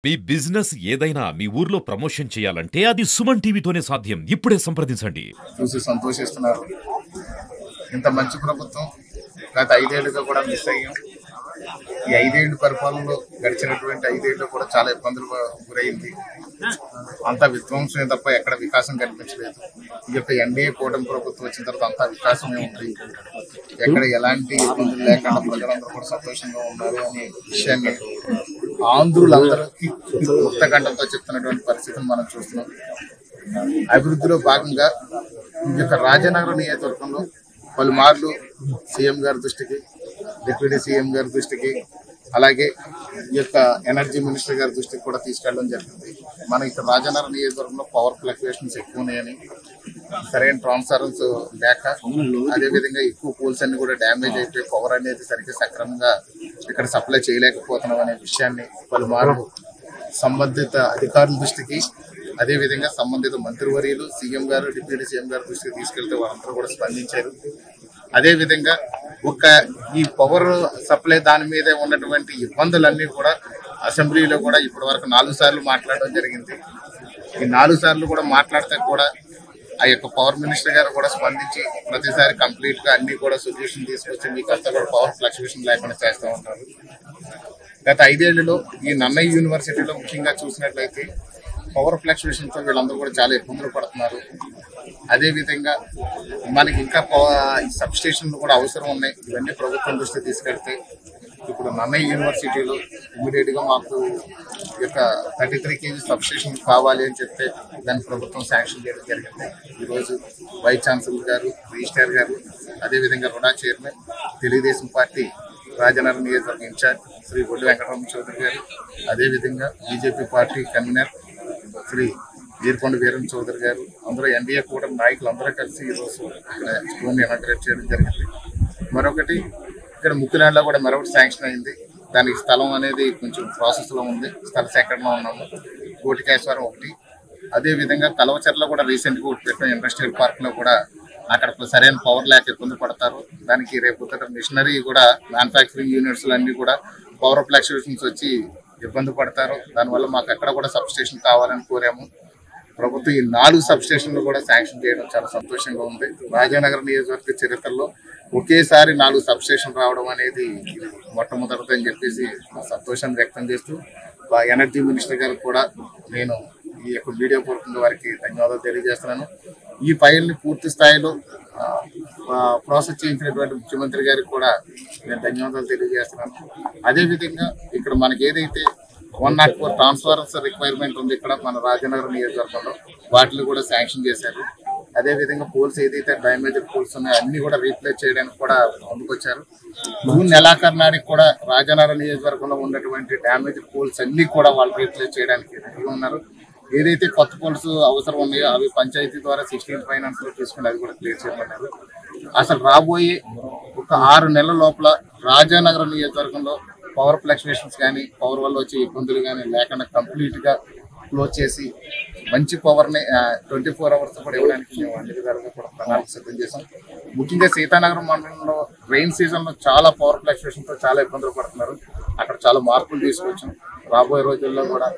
మీ business ఏదైనా మీ ఊర్లో promotion చేయాలంటే అది సుమన్ టీవీతోనే సాధ్యం. ఇప్పుడే సంప్రదించండి. చూసి సంతోషిస్తున్నారు. ఇంత మంచి ప్రభుత్వం గత 5 ఏళ్లుగా కూడా మిస్ అయ్యాం. ఈ 5 ఏళ్ల పరిపాలనలో గడిచినటువంటి 5 ఏళ్లు కూడా చాలా ఇబ్బందులు గురైంది. అంతా విధ్వంసమే తప్ప ఎక్కడ వికాసం కనిపించలేదు. ఈ యొక్క ఎన్డీఏ కూటమి ప్రభుత్వం వచ్చిన తర్వాత అంతా వికాసమే ఉంది. ఎక్కడ ఎలాంటి ఇబ్బందులు లేకుండా ప్రజలందరూ కూడా సంతోషంగా ఉన్నారు అనే విషయాన్ని ఆంధ్రులందరికీ ముక్తకంఠంతో చెప్తున్నటువంటి పరిస్థితిని మనం చూస్తున్నాం. అభివృద్ధిలో భాగంగా ఈ యొక్క రాజనగరం నియోజకవర్గంలో పలుమార్లు సీఎం గారి దృష్టికి, డిప్యూటీ సీఎం గారి దృష్టికి, అలాగే ఈ యొక్క ఎనర్జీ మినిస్టర్ గారి దృష్టికి కూడా తీసుకెళ్ళడం జరిగింది. మన ఇక్కడ రాజనగరం నియోజకవర్గంలో పవర్ ఫ్లక్చుయేషన్స్ ఎక్కువ ఉన్నాయని, సరైన ట్రాన్స్ఫార్మర్స్ లేక, అదేవిధంగా ఎక్కువ పోల్స్ అన్ని కూడా డ్యామేజ్ అయిపోయి పవర్ అనేది సరిగ్గా సక్రమంగా ఇక్కడ సప్లై చేయలేకపోతున్నాం అనే విషయాన్ని పలుమార్లు సంబంధిత అధికారుల దృష్టికి, అదేవిధంగా సంబంధిత మంత్రివర్యులు, సీఎం గారు, డిప్యూటీ సీఎం గారి దృష్టికి తీసుకెళ్తే వాళ్ళందరూ కూడా స్పందించారు. అదేవిధంగా ఈ పవర్ సప్లై దాని మీద ఉన్నటువంటి ఇబ్బందులన్నీ కూడా అసెంబ్లీలో కూడా ఇప్పటి వరకు 4 సార్లు మాట్లాడడం జరిగింది. ఈ 4 సార్లు కూడా మాట్లాడితే కూడా ఆ యొక్క పవర్ మినిస్టర్ గారు కూడా స్పందించి ప్రతిసారి కంప్లీట్ గా అన్ని కూడా సొల్యూషన్ తీసుకొచ్చి మీకు అంతా కూడా పవర్ ఫ్లక్చుయేషన్ లేకుండా చేస్తూ ఉంటారు. గత 5 ఏళ్లలో ఈ నన్నయ్య యూనివర్సిటీలో ముఖ్యంగా చూసినట్లయితే పవర్ ఫ్లక్చుయేషన్ తో వీళ్ళందరూ కూడా చాలా ఇబ్బందులు పడుతున్నారు. అదేవిధంగా మనకి ఇంకా సబ్ స్టేషన్లు కూడా అవసరం ఉన్నాయి. ఇవన్నీ ప్రభుత్వం దృష్టి తీసుకెళ్తే ఇప్పుడు నన్నయ్య యూనివర్సిటీలో ఇమీడియట్ గా మాకు ఈ యొక్క 33 kV సబ్ స్టేషన్ కావాలి అని చెప్తే దాన్ని ప్రభుత్వం శాంక్షన్ చేయడం జరిగింది. ఈరోజు వైస్ ఛాన్సలర్ గారు, రిజిస్ట్రార్ గారు, అదేవిధంగా రుణా చైర్మన్, తెలుగుదేశం పార్టీ రాజనగరం నియోజకవర్గ ఇన్ఛార్జ్ శ్రీ బొడ్డు వెంకటరమణ చౌదరి గారు, అదేవిధంగా BJP party convener Shri Veerakonda Veeran Chowdary garu, అందరూ ఎన్డీఏ కూటమి నాయకులు అందరూ కలిసి ఈరోజు స్టోన్ ఇనాగ్రేట్ చేయడం జరిగింది. మరొకటి ఇక్కడ ముక్కునాడులో కూడా మరొకటి శాంక్షన్ అయింది. దానికి స్థలం అనేది కొంచెం ప్రాసెస్ లో ఉంది. స్థల సేకరణలో ఉన్నాము. కోటికేశ్వరం ఒకటి, అదేవిధంగా కలవచర్లో కూడా రీసెంట్ గా ఒకటి పెట్టిన ఇండస్ట్రియల్ పార్క్ లో కూడా అక్కడ సరైన పవర్ లేక ఇబ్బంది పడతారు. దానికి రేపు మిషనరీ కూడా మ్యానుఫ్యాక్చరింగ్ యూనిట్స్ అన్ని కూడా పవర్ ఫ్లక్చుయేషన్స్ వచ్చి ఇబ్బంది పడతారు. దానివల్ల మాకు అక్కడ కూడా సబ్ స్టేషన్ కావాలని కోరాము. ప్రభుత్వం ఈ 4 సబ్ స్టేషన్లు కూడా శాంక్షన్ చేయడం చాలా సంతోషంగా ఉంది. రాజానగరం నియోజకవర్గ చరిత్రలో ఒకేసారి 4 సబ్ స్టేషన్ రావడం అనేది మొట్టమొదటిది అని చెప్పేసి సంతోషాన్ని వ్యక్తం చేస్తూ ఎనర్జీ మినిస్టర్ గారికి కూడా నేను ఈ యొక్క వీడియో పూర్వకంగా వారికి ధన్యవాదాలు తెలియజేస్తున్నాను. ఈ ఫైల్ని పూర్తి స్థాయిలో ప్రాసెస్ చేయించినటువంటి ముఖ్యమంత్రి గారికి కూడా నేను ధన్యవాదాలు తెలియజేస్తున్నాను. అదేవిధంగా ఇక్కడ మనకి ఏదైతే 104 ట్రాన్స్ఫార్మర్స్ రిక్వైర్మెంట్ ఉంది ఇక్కడ మన రాజనగరం నియోజకవర్గంలో, వాటిని కూడా శాంక్షన్ చేశారు. అదేవిధంగా పోల్స్ ఏదైతే డ్యామేజ్డ్ పోల్స్ ఉన్నాయో అన్ని కూడా రీప్లేస్ చేయడానికి కూడా ముందుకొచ్చారు. జూన్ నెలాఖరు నాటికి కూడా రాజనగరం నియోజకవర్గంలో ఉన్నటువంటి డ్యామేజ్డ్ పోల్స్ అన్ని కూడా వాళ్ళు రీప్లేస్ చేయడానికి రెడీగా ఉన్నారు. ఏదైతే కొత్త పోల్స్ అవసరం ఉన్నాయో అవి పంచాయతీ ద్వారా 16 ఫైనాన్స్ లో తీసుకుని అది కూడా క్లియర్ చేయమన్నారు. అసలు రాబోయే ఒక 6 నెలల లోపల రాజానగరం నియోజకవర్గంలో పవర్ ఫ్లక్చుయేషన్స్ కానీ, పవర్ వల్ల వచ్చే ఇబ్బందులు కానీ లేకుండా కంప్లీట్ గా క్లోజ్ చేసి మంచి పవర్ ని 24 hours కూడా ఇవ్వడానికి మేము అన్ని విధాలుగా కూడా ప్రణాళిక సిద్ధం చేసాం. ముఖ్యంగా సీతానగరం మండలంలో రెయిన్ సీజన్ లో చాలా పవర్ ఫ్లక్చుయేషన్ తో చాలా ఇబ్బందులు పడుతున్నారు. అక్కడ చాలా మార్పులు తీసుకొచ్చాం. రాబోయే రోజుల్లో కూడా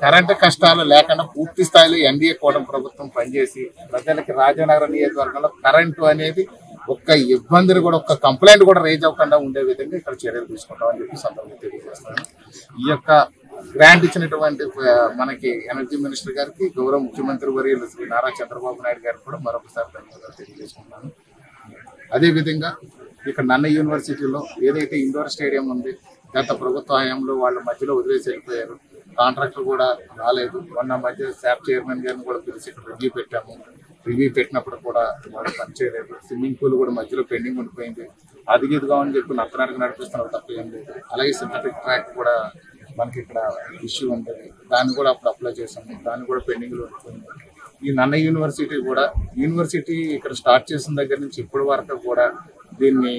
కరెంటు కష్టాలు లేకుండా పూర్తి స్థాయిలో ఎన్డీఏ కూటమి ప్రభుత్వం పనిచేసి ప్రజలకి రాజానగరం నియోజకవర్గంలో కరెంటు అనేది ఒక్క ఇబ్బందిని కూడా, ఒక్క కంప్లైంట్ కూడా రేజ్ అవ్వకుండా ఉండే విధంగా ఇక్కడ చర్యలు తీసుకుంటామని చెప్పి సందర్భంగా తెలియజేస్తున్నాను. ఈ యొక్క గ్రాంట్ ఇచ్చినటువంటి మనకి ఎనర్జీ మినిస్టర్ గారికి, గౌరవ ముఖ్యమంత్రి వర్యులు శ్రీ నారా చంద్రబాబు నాయుడు గారికి కూడా మరొకసారి ధన్యవాదాలు తెలియజేసుకుంటున్నాను. అదేవిధంగా ఇక్కడ నన్నయ్య యూనివర్సిటీలో ఏదైతే ఇండోర్ స్టేడియం ఉంది, గత ప్రభుత్వ హయాంలో వాళ్ళ మధ్యలో వదిలేసి వెళ్ళిపోయారు. కాంట్రాక్టర్ కూడా రాలేదు. మొన్న మధ్య శాప్ చైర్మన్ గారిని కూడా పిలిచి ఇక్కడ రివ్యూ పెట్టాము. రివ్యూ పెట్టినప్పుడు కూడా వాళ్ళు పనిచేయలేదు. స్విమ్మింగ్ పూల్ కూడా మధ్యలో పెండింగ్ ఉండిపోయింది. అదిగిదిగా అని చెప్పి నత్తనానికి నడిపిస్తున్నారు తప్ప ఏం లేదు. అలాగే సింథటిక్ ట్రాక్ కూడా మనకి ఇక్కడ ఇష్యూ ఉంటుంది. దాన్ని కూడా అప్పుడు అప్లై చేసాము. దాన్ని కూడా పెండింగ్లో ఉండిపోయింది. ఈ నన్నయ్య యూనివర్సిటీ కూడా ఇక్కడ స్టార్ట్ చేసిన దగ్గర నుంచి ఇప్పటి వరకు కూడా దీన్ని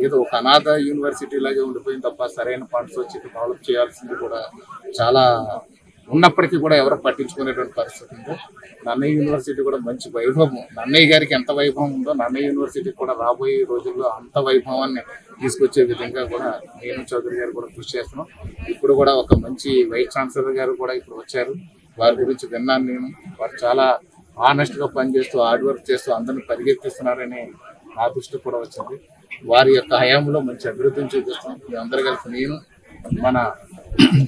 ఏదో ఒక అనాథ యూనివర్సిటీ లాగే ఉండిపోయింది తప్ప సరైన ఫండ్స్ వచ్చి డెవలప్ చేయాల్సింది కూడా చాలా ఉన్నప్పటికీ కూడా ఎవరు పట్టించుకునేటువంటి పరిస్థితి ఉంది. నన్నయ్య యూనివర్సిటీ కూడా మంచి వైభవం, నన్నయ్య గారికి ఎంత వైభవం ఉందో నన్నయ్య యూనివర్సిటీ కూడా రాబోయే రోజుల్లో అంత వైభవాన్ని తీసుకొచ్చే విధంగా కూడా నేను చౌదరి గారు కూడా కృషి చేస్తున్నాం. ఇప్పుడు కూడా ఒక మంచి వైస్ ఛాన్సలర్ గారు కూడా ఇప్పుడు వచ్చారు, వారి గురించి విన్నాను నేను. వారు చాలా ఆనెస్ట్గా పనిచేస్తూ హార్డ్ వర్క్ చేస్తూ అందరిని పరిగెత్తిస్తున్నారని నా దృష్టికి కూడా వచ్చింది. వారి యొక్క హయాంలో మంచి అభివృద్ధిని చూపిస్తాం. మేమందరూ కలిసి, నేను, మన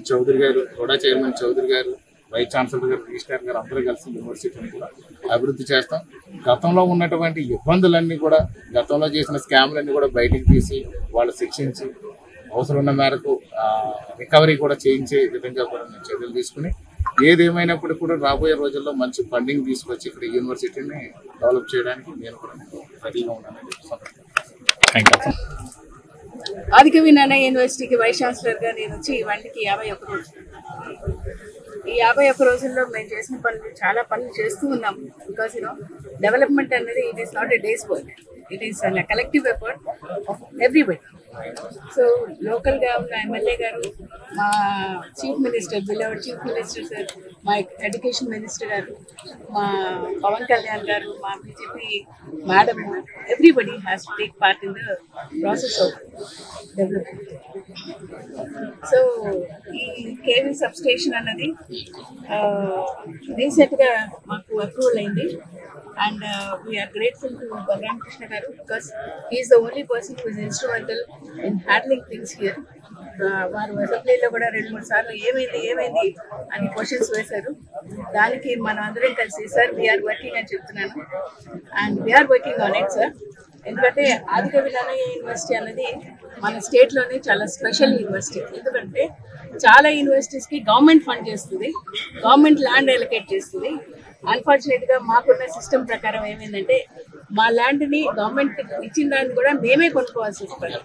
చౌదరి గారు, రుడా చైర్మన్ చౌదరి గారు, వైస్ ఛాన్సలర్ గారు, రిజిస్ట్రార్ గారు అందరూ కలిసి యూనివర్సిటీని కూడా అభివృద్ధి చేస్తాం. గతంలో ఉన్నటువంటి ఇబ్బందులన్నీ కూడా, గతంలో చేసిన స్కామ్లన్నీ కూడా బయటికి తీసి వాళ్ళు శిక్షించి అవసరం ఉన్న మేరకు రికవరీ కూడా చేయించే విధంగా కూడా మేము చర్యలు తీసుకుని, ఏదేమైనప్పుడు కూడా రాబోయే రోజుల్లో మంచి ఫండింగ్ తీసుకొచ్చి ఇక్కడ యూనివర్సిటీని డెవలప్ చేయడానికి నేను కూడా రెడీగా ఉన్నానని చెప్తున్నాను. ఆదికవి నన్నయ్య యూనివర్సిటీకి వైస్ ఛాన్సలర్గా నేను వచ్చి ఇవాళకి 51 రోజులు. ఈ 51 రోజుల్లో మేము చేసిన పనులు, చాలా పనులు చేస్తూ ఉన్నాం. బికాస్ డెవలప్మెంట్ అనేది it is not a days work, it is collective effort of everybody. So లోకల్గా ఉన్న ఎమ్మెల్యే గారు, మా chief minister, beloved chief minister sir, మా ఎడ్యుకేషన్ మినిస్టర్ గారు, మా పవన్ కళ్యాణ్ గారు, మా BJP madam, everybody has to take part in the process of development. So ఈ కేవీ సబ్ స్టేషన్ అన్నది రీసెంట్గా మాకు అప్రూవల్ అయింది. And we are grateful to Balram Krishna Garu because he is the only person who is instrumental in handling things here. వారు అసెంబ్లీలో కూడా 2-3 సార్లు ఏమైంది అని క్వశ్చన్స్ వేశారు. దానికి మనం అందరం కలిసి సార్ వీఆర్ వర్కింగ్ అని చెప్తున్నాను, and we're working on it sir. ఎందుకంటే ఆదికవి నన్నయ్య యూనివర్సిటీ అనేది మన స్టేట్లోనే చాలా స్పెషల్ యూనివర్సిటీ. ఎందుకంటే చాలా యూనివర్సిటీస్కి గవర్నమెంట్ ఫండ్ చేస్తుంది, గవర్నమెంట్ ల్యాండ్ అలొకేట్ చేస్తుంది. అన్ఫార్చునేట్గా మాకున్న సిస్టమ్ ప్రకారం ఏమైందంటే మా ల్యాండ్ని గవర్నమెంట్ ఇచ్చిన దాన్ని కూడా మేమే కొనుక్కోవాల్సి వస్తుంది.